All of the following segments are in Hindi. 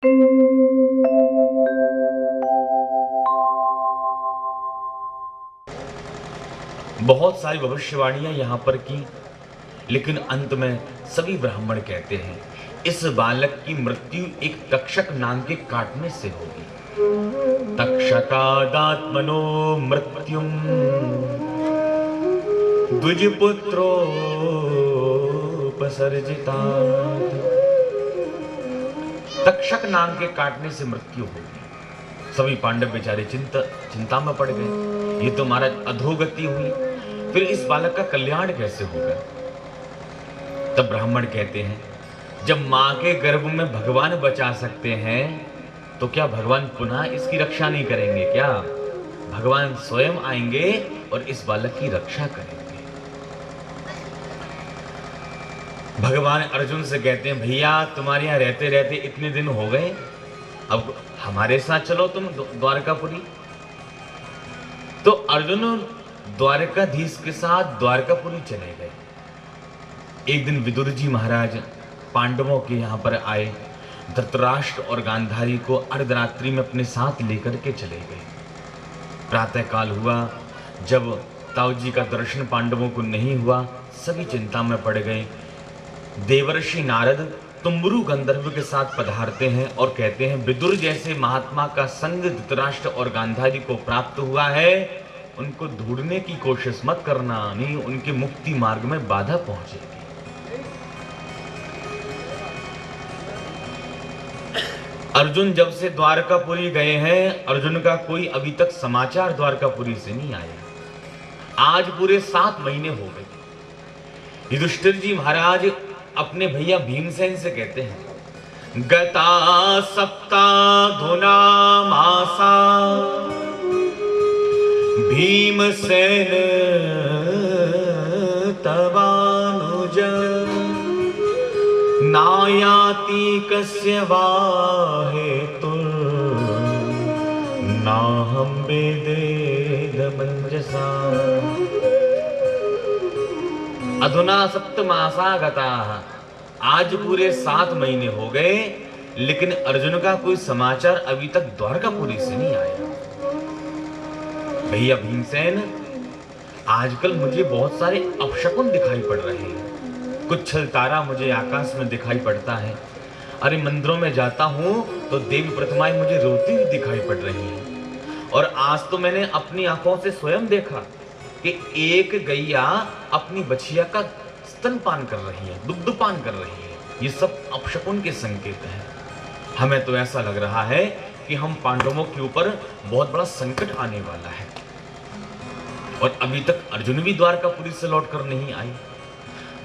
बहुत सारी भविष्यवाणियां यहां पर की, लेकिन अंत में सभी ब्राह्मण कहते हैं इस बालक की मृत्यु एक तक्षक नाग के काटने से होगी। तक्षकादात्मनो मृत्युम द्विजपुत्रोपसर्जितात्। तक्षक नाग के काटने से मृत्यु होगी। सभी पांडव बेचारे चिंता में पड़ गए। ये तो महाराज अधोगति हुई, फिर इस बालक का कल्याण कैसे होगा? तब ब्राह्मण कहते हैं जब मां के गर्भ में भगवान बचा सकते हैं तो क्या भगवान पुनः इसकी रक्षा नहीं करेंगे क्या? भगवान स्वयं आएंगे और इस बालक की रक्षा करेंगे। भगवान अर्जुन से कहते हैं भैया तुम्हारे यहां रहते रहते इतने दिन हो गए, अब हमारे साथ चलो तुम द्वारकापुरी। तो अर्जुन द्वारकाधीश के साथ द्वारकापुरी चले गए। एक दिन विदुर जी महाराज पांडवों के यहां पर आए। धृतराष्ट्र और गांधारी को अर्धरात्रि में अपने साथ लेकर के चले गए। प्रातः काल हुआ, जब ताऊ जी का दर्शन पांडवों को नहीं हुआ, सभी चिंता में पड़ गए। देवर्षि नारद तुम्बरु गंधर्व के साथ पधारते हैं और कहते हैं विदुर जैसे महात्मा का संग धृतराष्ट्र और गांधारी को प्राप्त हुआ है, उनको ढूंढने की कोशिश मत करना, नहीं उनके मुक्ति मार्ग में बाधा पहुंचेगी। अर्जुन जब से द्वारकापुरी गए हैं, अर्जुन का कोई अभी तक समाचार द्वारकापुरी से नहीं आया। आज पूरे 7 महीने हो गए। युधिष्ठिर जी महाराज अपने भैया भीमसेन से कहते हैं गता सप्ताधुना मासा भीमसेन तवानुज नायाति कस्य वा हेतुर् नाहं वेदेदमंजसा। अधुना सप्तमासा गता। आज पूरे 7 महीने हो गए, लेकिन अर्जुन का कोई समाचार अभी तक द्वारकापुरी से नहीं आया। भैया भीमसेन, आजकल मुझे बहुत सारे अपशकुन दिखाई पड़ रहे हैं। कुछ छल तारा मुझे आकाश में दिखाई पड़ता है। अरे मंदिरों में जाता हूं तो देवी प्रतिमाएं मुझे रोती हुई दिखाई पड़ रही हैं। और आज तो मैंने अपनी आंखों से स्वयं देखा कि एक गैया अपनी बछिया का स्तनपान कर रही है, दुग्धपान कर रही है। ये सब अपशकुन के संकेत हैं। हमें तो ऐसा लग रहा है कि हम पांडवों के ऊपर बहुत बड़ा संकट आने वाला है। और अभी तक अर्जुन भी द्वारकापुरी से लौटकर नहीं आए।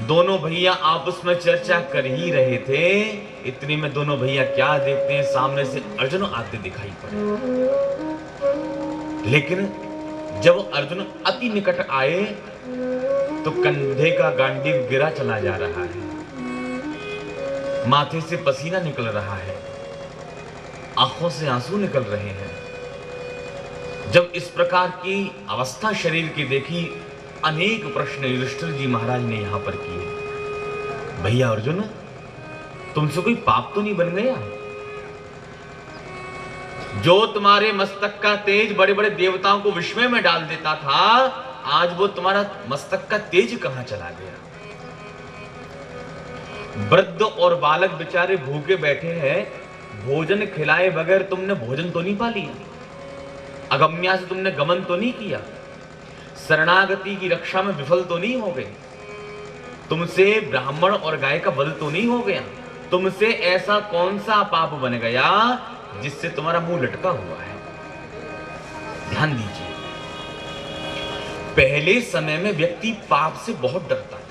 दोनों भैया आपस में चर्चा कर ही रहे थे, इतने में दोनों भैया क्या देखते हैं, सामने से अर्जुन आते दिखाई पड़े। लेकिन जब अर्जुन अति निकट आए तो कंधे का गांडीव गिरा चला जा रहा है, माथे से पसीना निकल रहा है, आंखों से आंसू निकल रहे हैं। जब इस प्रकार की अवस्था शरीर की देखी, अनेक प्रश्न युधिष्ठिर जी महाराज ने यहां पर किए। भैया अर्जुन, तुमसे कोई पाप तो नहीं बन गया? जो तुम्हारे मस्तक का तेज बड़े बड़े देवताओं को विस्मय में डाल देता था, आज वो तुम्हारा मस्तक का तेज कहां चला गया? वृद्ध और बालक बेचारे भूखे बैठे हैं, भोजन खिलाए बगैर तुमने भोजन तो नहीं पा लिया? अगम्या से तुमने गमन तो नहीं किया? शरणागति की रक्षा में विफल तो नहीं हो गए? तुमसे ब्राह्मण और गाय का वध तो नहीं हो गया? तुमसे ऐसा कौन सा पाप बन गया जिससे तुम्हारा मुंह लटका हुआ है? ध्यान दीजिए, पहले समय में व्यक्ति पाप से बहुत डरता था।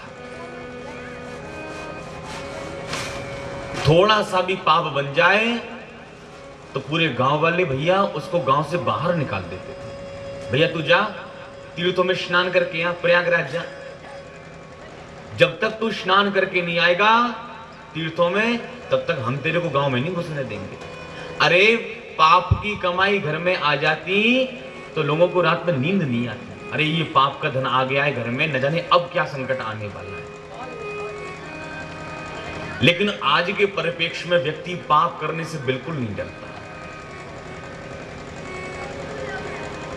थोड़ा सा भी पाप बन जाए तो पूरे गांव वाले भैया उसको गांव से बाहर निकाल देते थे। भैया तू जा, तीर्थों में स्नान करके आ, प्रयागराज जा। जब तक तू स्नान करके नहीं आएगा तीर्थों में, तब तक हम तेरे को गांव में नहीं घुसने देंगे। अरे पाप की कमाई घर में आ जाती तो लोगों को रात में नींद नहीं आती। अरे ये पाप का धन आ गया है घर में, न जाने अब क्या संकट आने वाला है। लेकिन आज के परिप्रेक्ष्य में व्यक्ति पाप करने से बिल्कुल नहीं डरता।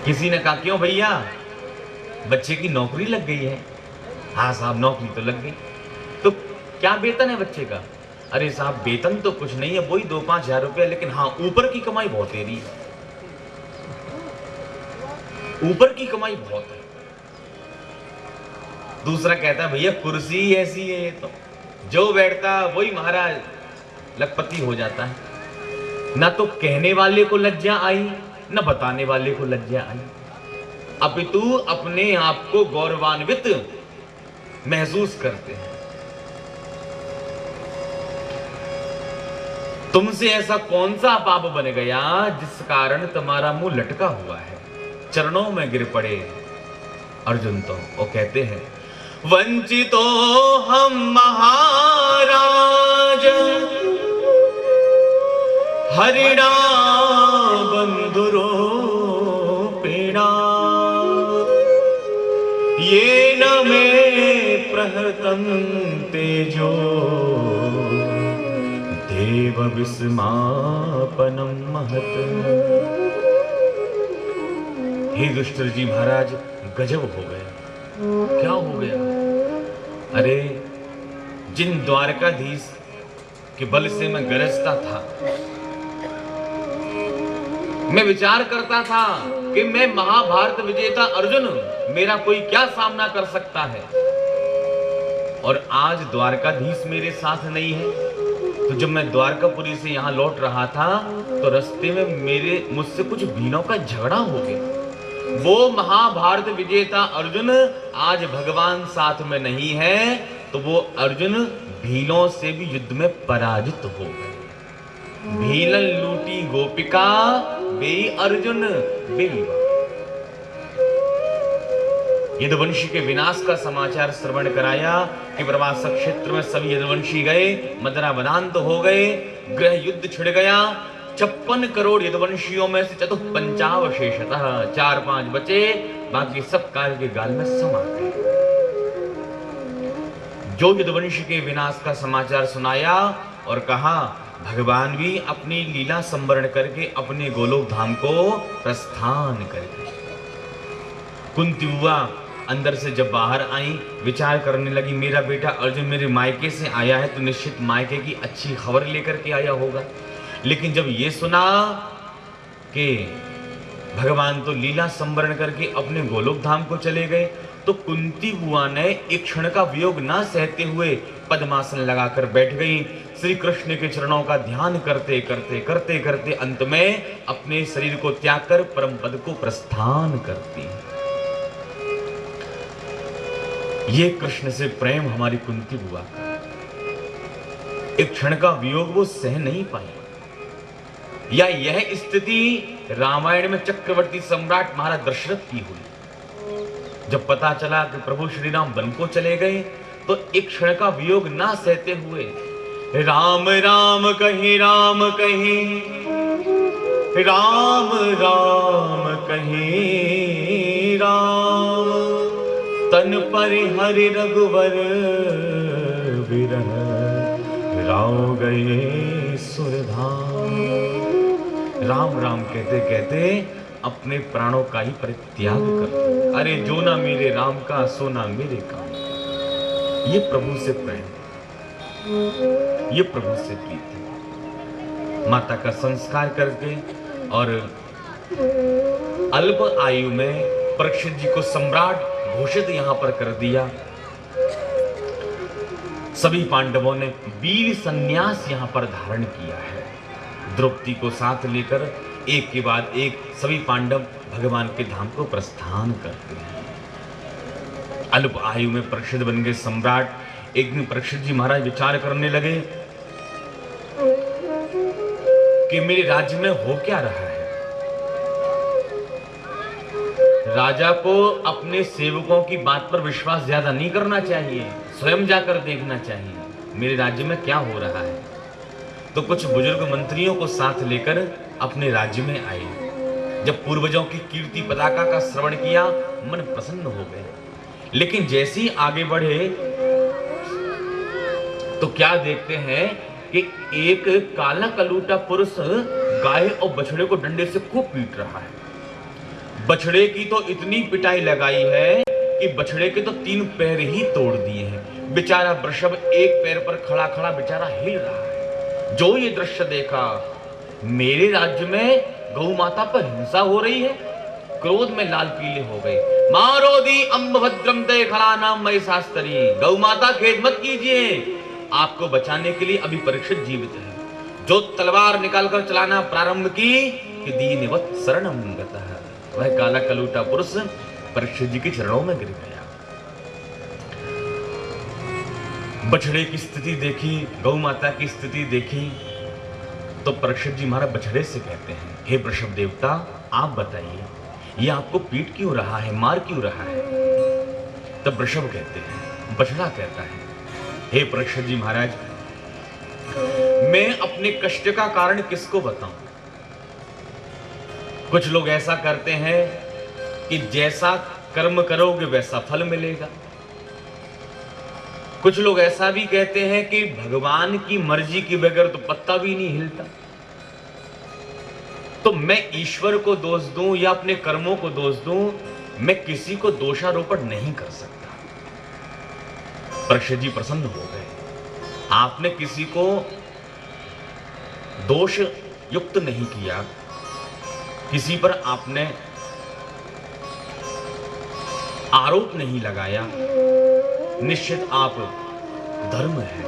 किसी ने कहा, क्यों भैया, बच्चे की नौकरी लग गई है? हाँ साहब, नौकरी तो लग गई। तो क्या वेतन है बच्चे का? अरे साहब, वेतन तो कुछ नहीं है, वही 2-5 हजार रुपया, लेकिन हाँ ऊपर की कमाई बहुत तेरी है, ऊपर की कमाई बहुत है। दूसरा कहता है, भैया कुर्सी ही ऐसी है, ये तो जो बैठता वही महाराज लखपति हो जाता है। ना तो कहने वाले को लज्जा आई, ना बताने वाले को लज्जा आई, अपितु अपने आप को गौरवान्वित महसूस करते हैं। तुमसे ऐसा कौन सा पाप बन गया जिस कारण तुम्हारा मुंह लटका हुआ है? चरणों में गिर पड़े अर्जुन तो वो कहते हैं, वंचितो हम महाराज हरिणा बंधुरो पीड़ा ये न में प्रहतम तेजो देव विस्मापनम महत। हे दुष्टर जी महाराज, गजब हो गया। क्या हो गया? अरे जिन द्वारकाधीश के बल से मैं गरजता था, मैं विचार करता था कि मैं महाभारत विजेता अर्जुन, मेरा कोई क्या सामना कर सकता है, और आज द्वारकाधीश मेरे साथ नहीं है। तो जब मैं द्वारकापुरी से यहां लौट रहा था तो रास्ते में मुझसे कुछ भीलों का झगड़ा हो गया। वो महाभारत विजेता अर्जुन आज भगवान साथ में नहीं है, तो वो अर्जुन भीलों से भी युद्ध में पराजित हो गए। भीलन लूटी गोपिका बेई अर्जुन बेईवा। यदुवंशी के विनाश का समाचार श्रवण कराया कि प्रवासक क्षेत्र में सभी यदुवंशी गए, मदरा बदांत हो गए, ग्रह युद्ध छिड़ गया। 56 करोड़ यदुवंशियों में से चतुःपंचावशेषतः 4-5 बचे, बाकी सब काल के गाल में समा गए। जो यदुवंशी के विनाश का समाचार सुनाया और कहा, भगवान भी अपनी लीला संवरण करके अपने गोलोक धाम को प्रस्थान करके। कुंती बुआ अंदर से जब बाहर आई, विचार करने लगी, मेरा बेटा अर्जुन मेरे मायके से आया है तो निश्चित मायके की अच्छी खबर लेकर के आया होगा। लेकिन जब ये सुना कि भगवान तो लीला संवरण करके अपने गोलोक धाम को चले गए, तो कुंती बुआ ने एक क्षण का वियोग ना सहते हुए पद्मासन लगाकर बैठ गई। श्री कृष्ण के चरणों का ध्यान करते करते करते करते अंत में अपने शरीर को त्याग कर परम पद को प्रस्थान करती है। ये कृष्ण से प्रेम हमारी कुंती बुआ का। एक क्षण का वियोग वो सह नहीं पाई। या यह स्थिति रामायण में चक्रवर्ती सम्राट महाराज दशरथ की हुई। जब पता चला कि प्रभु श्री राम वन को चले गए, तो एक क्षण का वियोग ना सहते हुए राम राम कहीं, राम कहीं, राम राम कहीं, राम तन पर हरि रघुवर विरह राव गए सुरधाम। राम राम कहते कहते अपने प्राणों का ही परित्याग कर। अरे जो ना मेरे राम का, सो ना मेरे काम। ये प्रभु से प्रेम, ये प्रभु से प्रीति। माता का संस्कार करके और अल्प आयु में परीक्षित जी को सम्राट घोषित यहां पर कर दिया। सभी पांडवों ने वीर संन्यास यहां पर धारण किया है। द्रौपदी को साथ लेकर एक के बाद एक सभी पांडव भगवान के धाम को प्रस्थान करते हैं। अल्प आयु में परीक्षित बन गए सम्राट। एक दिन परीक्षित जी महाराज विचार करने लगे कि मेरे राज्य में हो क्या रहा है। राजा को अपने सेवकों की बात पर विश्वास ज्यादा नहीं करना चाहिए, स्वयं जाकर देखना चाहिए मेरे राज्य में क्या हो रहा है। तो कुछ बुजुर्ग मंत्रियों को साथ लेकर अपने राज्य में आए। जब पूर्वजों की कीर्ति पताका का श्रवण किया, मन प्रसन्न हो गया। लेकिन जैसे ही आगे बढ़े तो क्या देखते हैं कि एक काला कलूटा पुरुष गाय और बछड़े को डंडे से खूब पीट रहा है। बछड़े की तो इतनी पिटाई लगाई है कि बछड़े के तो 3 पैर ही तोड़ दिए हैं। बेचारा वृषभ एक पैर पर खड़ा खड़ा बेचारा हिल रहा है। जो ये दृश्य देखा, मेरे राज्य में गौ माता पर हिंसा हो रही है, क्रोध में लाल पीले हो गए। मारो दी अम्ब भद्रम ते खड़ा नाम मई शास्त्री। गौ माता खेद मत कीजिए, आपको बचाने के लिए अभी परीक्षित जीवित है। जो तलवार निकालकर चलाना प्रारंभ की कि दीनवत् शरणं गतः, वह काला कलूटा पुरुष परीक्षित जी के चरणों में गिर गया। बछड़े की स्थिति देखी, गौ माता की स्थिति देखी, तो परीक्षित जी महाराज बछड़े से कहते हैं, हे वृषभ देवता, आप बताइए ये आपको पीट क्यों रहा है, मार क्यों रहा है? तब वृषभ कहते हैं, बछड़ा कहता है, हे परीक्षित जी महाराज, मैं अपने कष्ट का कारण किसको बताऊं? कुछ लोग ऐसा करते हैं कि जैसा कर्म करोगे वैसा फल मिलेगा। कुछ लोग ऐसा भी कहते हैं कि भगवान की मर्जी के बगैर तो पत्ता भी नहीं हिलता। तो मैं ईश्वर को दोष दूं या अपने कर्मों को दोष दूं, मैं किसी को दोषारोपण नहीं कर सकता। परीक्षित जी प्रसन्न हो गए। आपने किसी को दोष युक्त नहीं किया, किसी पर आपने आरोप नहीं लगाया। निश्चित आप धर्म है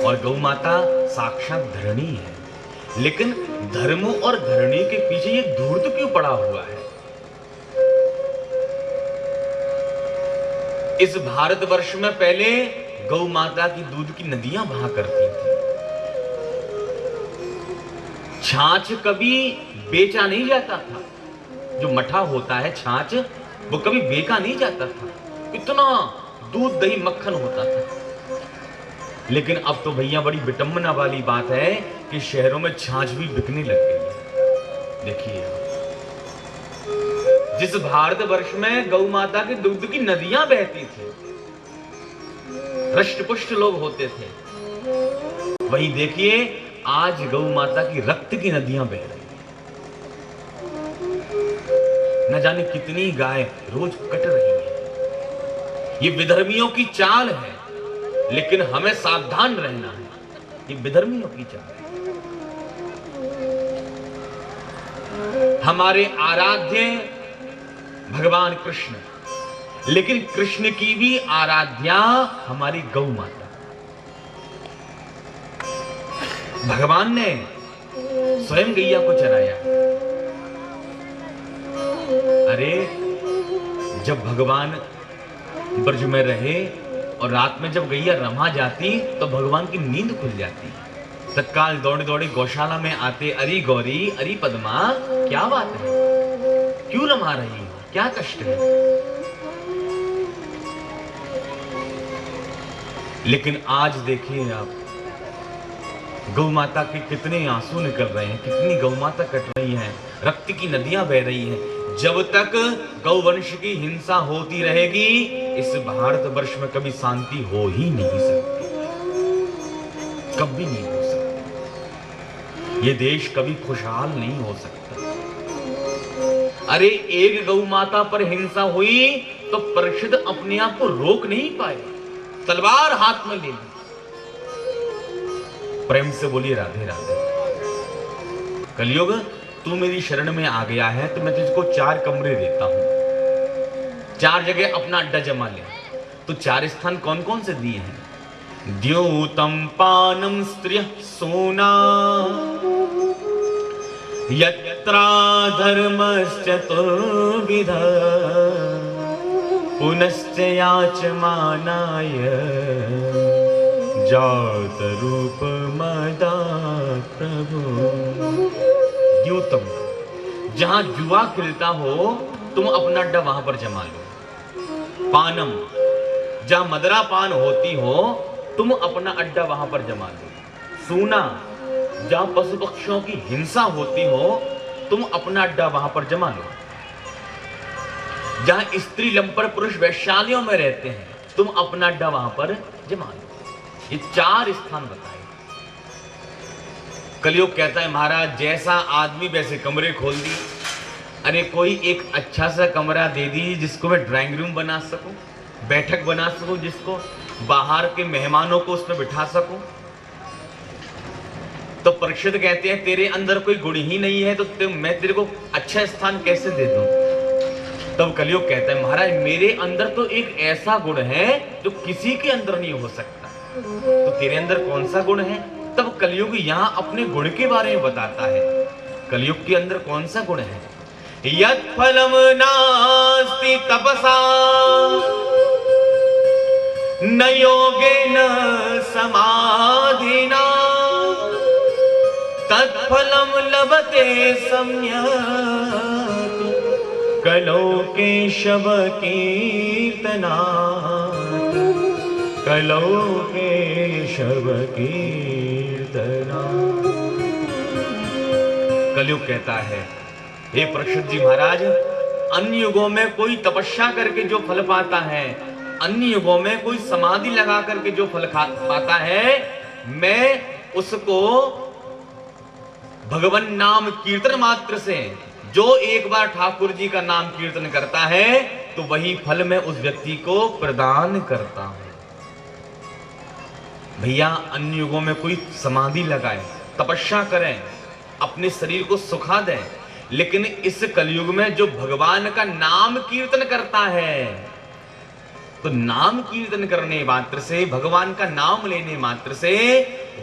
और गौ माता साक्षात धरणी है, लेकिन धर्म और धरणी के पीछे ये धूर्त क्यों पड़ा हुआ है? इस भारतवर्ष में पहले गौ माता की दूध की नदियां बहा करती थी। छाछ कभी बेचा नहीं जाता था। जो मठा होता है छाछ, वो कभी बेचा नहीं जाता था। इतना दूध दही मक्खन होता था। लेकिन अब तो भैया बड़ी विडंबना वाली बात है कि शहरों में छाछ भी बिकने लग गई है। देखिए, जिस भारतवर्ष में गौ माता के दूध की नदियां बहती थी, हृष्ट पुष्ट लोग होते थे, वहीं देखिए आज गौ माता की रक्त की नदियां बह रही हैं। न जाने कितनी गाय रोज कट रही है। ये विधर्मियों की चाल है, लेकिन हमें सावधान रहना है। ये विधर्मियों की चाल है। हमारे आराध्य भगवान कृष्ण, लेकिन कृष्ण की भी आराध्या हमारी गौ माता। भगवान ने स्वयं गैया को चराया। अरे जब भगवान ब्रज में रहे और रात में जब गैया रमा जाती तो भगवान की नींद खुल जाती। तत्काल दौड़े दौड़े गौशाला में आते, अरे गौरी, अरे पद्मा, क्या बात है, क्यों रमा रही हो, क्या कष्ट है? लेकिन आज देखिए आप, गौ माता के कितने आंसू निकल रहे हैं, कितनी गौ माता कट रही हैं, रक्त की नदियां बह रही हैं। जब तक गौवंश की हिंसा होती रहेगी, इस भारतवर्ष में कभी शांति हो ही नहीं सकती, कभी नहीं हो सकती। ये देश कभी खुशहाल नहीं हो सकता। अरे एक गौ माता पर हिंसा हुई तो परीक्षित अपने आप को रोक नहीं पाए, तलवार हाथ में ले ली। प्रेम से बोलिए राधे राधे। कलयुग, तू मेरी शरण में आ गया है तो मैं तुझको 4 कमरे देता हूं, 4 जगह अपना अड्डा जमा ले। तो 4 स्थान कौन कौन से दिए हैं? द्योतम पानम स्त्रियः सोना, यत्रा धर्मश्चतुर्विधः, पुनश्च याचमानाय जात रूप मदा प्रभु। द्यूतम, जहां जुआ खिलता हो तुम अपना अड्डा वहां पर जमा लो। पानम, जहां मदरा पान होती हो तुम अपना अड्डा वहां पर जमा लो। सूना, जहां पशु पक्षियों की हिंसा होती हो तुम अपना अड्डा वहां पर जमा लो। जहां स्त्री लंपर पुरुष वैश्यालियों में रहते हैं तुम अपना अड्डा वहां पर जमा लो। ये 4 स्थान बताए। कलयुग कहता है महाराज जैसा आदमी वैसे कमरे खोल दी। अरे कोई एक अच्छा सा कमरा दे दी जिसको मैं ड्राइंग रूम बना सकूं, बैठक बना सकूं, जिसको बाहर के मेहमानों को उसमें बिठा सकूं। तो परीक्षित कहते हैं तेरे अंदर कोई गुण ही नहीं है तो मैं तेरे को अच्छा स्थान कैसे दे दूं। तब कलयुग कहता है महाराज मेरे अंदर तो एक ऐसा गुण है जो किसी के अंदर नहीं हो सकता। तो तेरे अंदर कौन सा गुण है? तब कलयुग यहां अपने गुण के बारे में बताता है। कलयुग के अंदर कौन सा गुण है? यत् फलम नास्ति तपसा न योगेन समाधिना तत्फलम लभते सम्यक् कलौ केशव कीर्तना कलौ केशव कीर्तना। कलयुग कहता है हे परीक्षित जी महाराज अन्य युगों में कोई तपस्या करके जो फल पाता है, अन्य युगों में कोई समाधि लगा करके जो फल पाता है, मैं उसको भगवान नाम कीर्तन मात्र से जो एक बार ठाकुर जी का नाम कीर्तन करता है तो वही फल मैं उस व्यक्ति को प्रदान करता हूं। भैया अन्य युगों में कोई समाधि लगाए, तपस्या करें, अपने शरीर को सुखा दें, लेकिन इस कलयुग में जो भगवान का नाम कीर्तन करता है तो नाम कीर्तन करने मात्र से, भगवान का नाम लेने मात्र से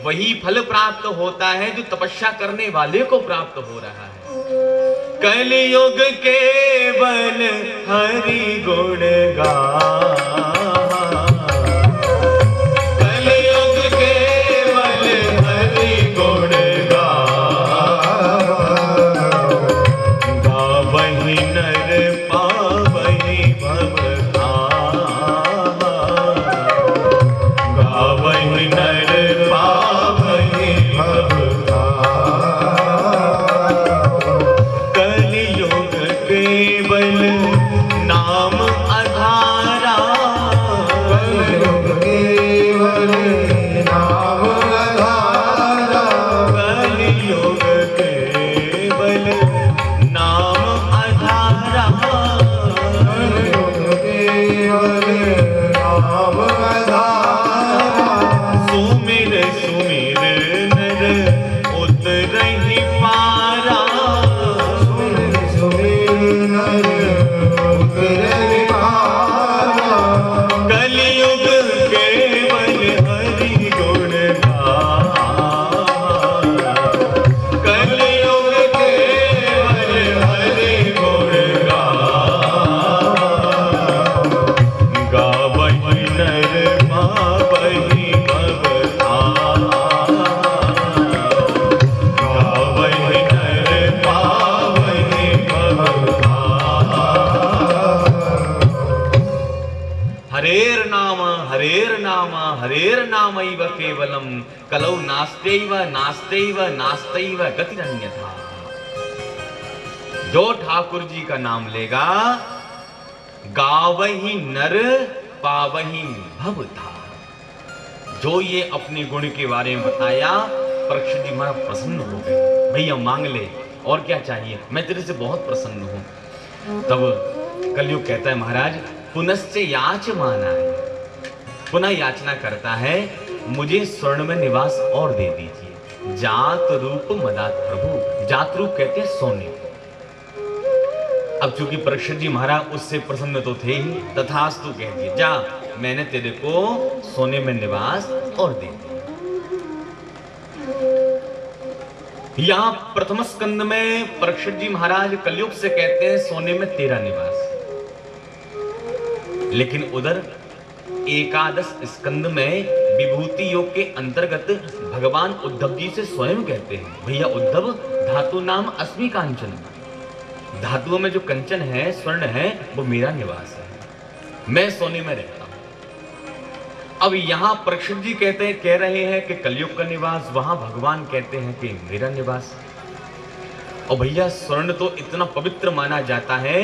वही फल प्राप्त होता है जो तपस्या करने वाले को प्राप्त हो रहा है। कलयुग केवल हरि गुण गा, कलयुग केवल हरि गुण गा, गावहि नर पावहि भव गावहि नर पावहि भव कलियुग केवल नाम आधारा, कलियुग केवल नाम आधारा, कलियुग केवल नाम आधारा, कलियुग केवल नाम आधारा। सुमिर सुमिर नर उतरहि पारा, सुमिर सुमिर नर उतरहि पारा, कलियुग केवल हरि गुण गावा, कलियुग केवल हरि गुण गावा, गावहि नर पावहि भव गावहि नर पावहि भव। हरेर नाम हरेर नामैव केवलम कलौ नास्त्यैव नास्त्यैव नास्त्यैव गतिरन्यथा। जो ठाकुर जी का नाम लेगा गावहि नर पावहि भव था। जो ये अपने गुण के बारे में बताया परीक्षित जी महाराज प्रसन्न हो गए। भैया मांग ले और क्या चाहिए, मैं तेरे से बहुत प्रसन्न हूं। तब कलयुग कहता है महाराज पुनश्च याचमाना है, पुनः याचना करता है मुझे स्वर्ण में निवास और दे दीजिए। जात रूप मदात प्रभु, जात रूप कहते हैं सोने को। अब चूंकि परीक्षित जी महाराज उससे प्रसन्न तो थे ही, तथास्तु कह दिए जा मैंने तेरे को सोने में निवास और दे दिया। यहां प्रथम स्कंद में परीक्षित जी महाराज कलयुग से कहते हैं सोने में तेरा निवास, लेकिन उधर एकादश स्कंद में विभूति योग के अंतर्गत भगवान उद्धव जी से स्वयं कहते हैं भैया उद्धव धातु नाम अस्मि कांचन, धातुओं में जो कंचन है स्वर्ण है वो मेरा निवास है, मैं सोने में रहता हूं। अब यहां परीक्षित जी कह रहे हैं कि कलयुग का निवास, वहां भगवान कहते हैं कि मेरा निवास। और भैया स्वर्ण तो इतना पवित्र माना जाता है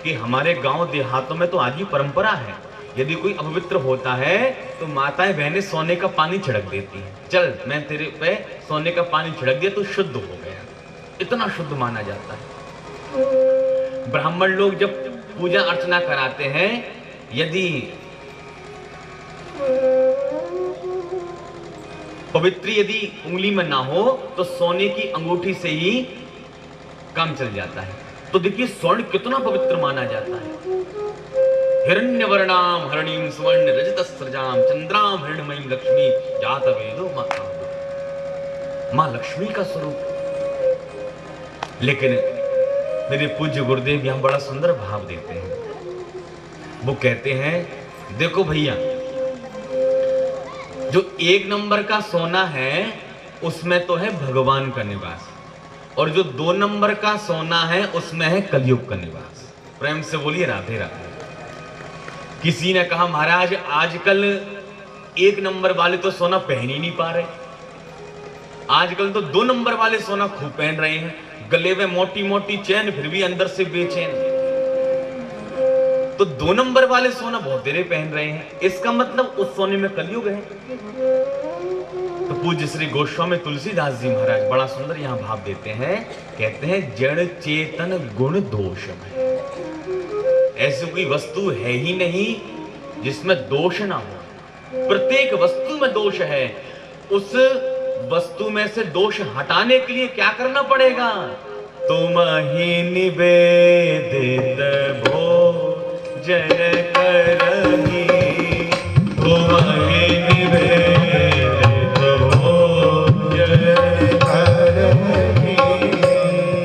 कि हमारे गांव देहातों में तो आज भी परंपरा है यदि कोई अपवित्र होता है तो माताएं बहनें सोने का पानी छिड़क देती हैं। चल मैं तेरे पे सोने का पानी छिड़क दिया तो शुद्ध हो गया, इतना शुद्ध माना जाता है। ब्राह्मण लोग जब पूजा अर्चना कराते हैं, यदि पवित्र यदि उंगली में ना हो तो सोने की अंगूठी से ही काम चल जाता है। तो देखिए स्वर्ण कितना पवित्र माना जाता है। हिरण्यवर्णाम हरणीम सुवर्ण रजतस्रजाम चंद्राम हिरण्मयीम लक्ष्मी जातवेदो माता, मां लक्ष्मी का स्वरूप। लेकिन मेरे पूज्य गुरुदेव यहां बड़ा सुंदर भाव देते हैं। वो कहते हैं देखो भैया, जो 1 नंबर का सोना है उसमें तो है भगवान का निवास, और जो 2 नंबर का सोना है उसमें है कलयुग का निवास। प्रेम से बोलिए राधे राधे। किसी ने कहा महाराज आजकल 1 नंबर वाले तो सोना पहन ही नहीं पा रहे, आजकल तो 2 नंबर वाले सोना खूब पहन रहे हैं, गले में मोटी मोटी चैन फिर भी अंदर से बेचैन। तो 2 नंबर वाले सोना बहुत देर पहन रहे हैं, इसका मतलब उस सोने में कलयुग है। तो पूज्य श्री गोस्वामी तुलसीदास जी महाराज बड़ा सुंदर यहां भाव देते हैं, कहते हैं जड़ चेतन गुण दोष में, ऐसी कोई वस्तु है ही नहीं जिसमें दोष ना हो। प्रत्येक वस्तु में दोष है। उस वस्तु में से दोष हटाने के लिए क्या करना पड़ेगा? तुम ही निवेदित भोजन करही, तुम ही निवेदित भोजन करही,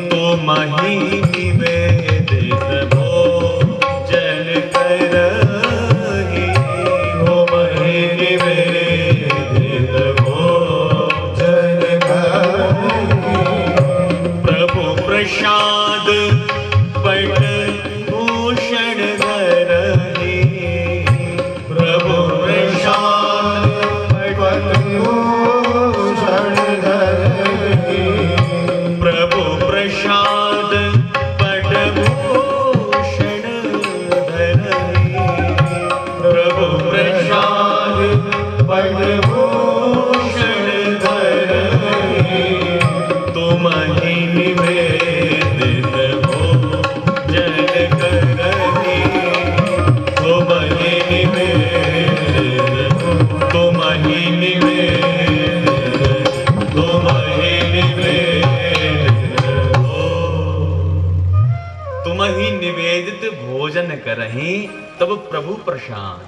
तुम ही निवेदित भोजन करही, तुम ही निवेदित भोजन करही, प्रभु प्रसाद पट भूषण धरहि, प्रभु प्रसाद पट भूषण धरहि, प्रभु प्रसाद पट भूषण धरहि, प्रभु प्रसाद पट भूषण धरहि, तुम ही निवेदित भोजन करहि, तुम ही निवेदित, तुम ही निवेदित, तुम ही निवेदित तुम ही निवेदित भोजन करहि, तब प्रभु प्रसाद।